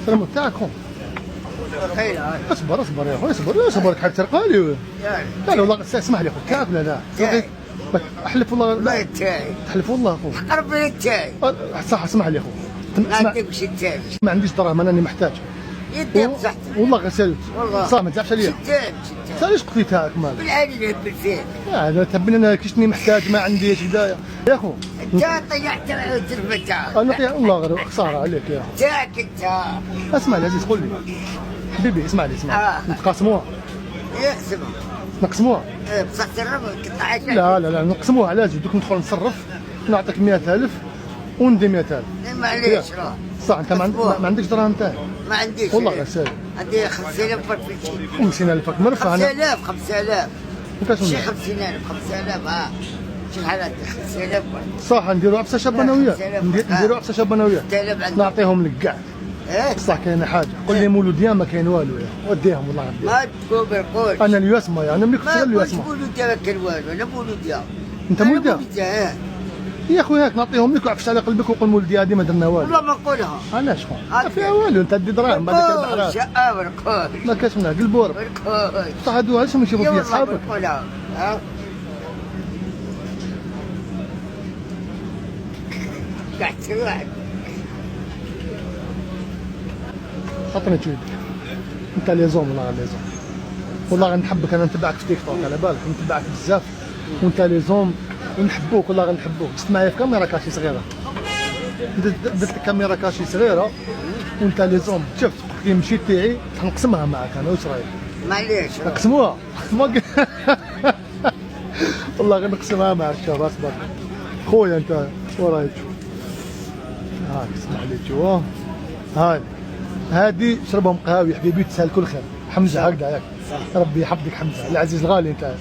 السلام تاعكم. خير اصبر اصبر يا خويا اصبر اصبر حتى ترقالي. لا والله اسمح لي اخويا تاكل لا احلف والله ما تاعي احلف والله اخويا قرب من تاعي صح اسمح لي اخويا ما عندكش التاعي ما عنديش دراهم انا محتاج يدي بصحتك والله غير سالت والله صح ما تزعفش عليا شتان علاش قلتي تاعك مالك بالعادي نهبل فيك انا تبني انا كيشني محتاج ما عنديش هدايا يا اخو انت طيحت التلفه تاعك انا طيح والله غير خساره عليك يا اخو تاعك انت اسمع لي عزيز قول لي حبيبي اسمع لي اسمع نتقاسموها يحسبها نقسموها بصح ترى قطعت لا نقسموها علاش دوك ندخل نصرف نعطيك 100000 وندي 100000 معليش راه صح انت ما عندكش دراهم تاعي ما عنديش والله غير سالي عندي 5000 فرق في الشيء 50000 مرفع انا 5000 وكاش شي 50000 5000 شي الحالات 5000 صح نديروا عبسه شابه انا وياك نديروا عبسه شابه انا وياك نعطيهم لك كاع صح كاينه حاجه قول لي مولوديه ما كاين والو يا وديهم والله غير ما تقول بالقول انا الياسمه انا ملك غير الياسمه ما مولوديه ما كان والو انا مولوديه انت مولوديه يا خويا هاك نعطيهم لك وعفش على قلبك وقول مولوديه هذه ما درنا والو والله ما نقولها علاش خو ما فيها والو انت دي دراهم بعدك البحرات شقه بركول ما كاش منها قلبور بركول صح هادو علاش ما يشوفوا فيها صحابك نقولها قاعد تروح عطني تشويد انت لي زوم والله لي زوم والله غنحبك انا نتبعك في تيك توك على بالك نتبعك بزاف وانت لي زوم ونحبوك والله غنحبوك دزت معايا في كاميرا كاشي صغيره درت لك كاميرا كاشي صغيره وانت لي زوم شفت قلت لي مشيت تاعي نقسمها معاك انا واش رايك؟ معليش نقسموها والله غير نقسمها معاك شوف اصبر خويا انت ورايك هاك اسمح لي شوف هاي هادي شربهم قهاوي حبيبي تسال كل خير حمزه هكذا ياك ربي يحفظك حمزه العزيز الغالي انت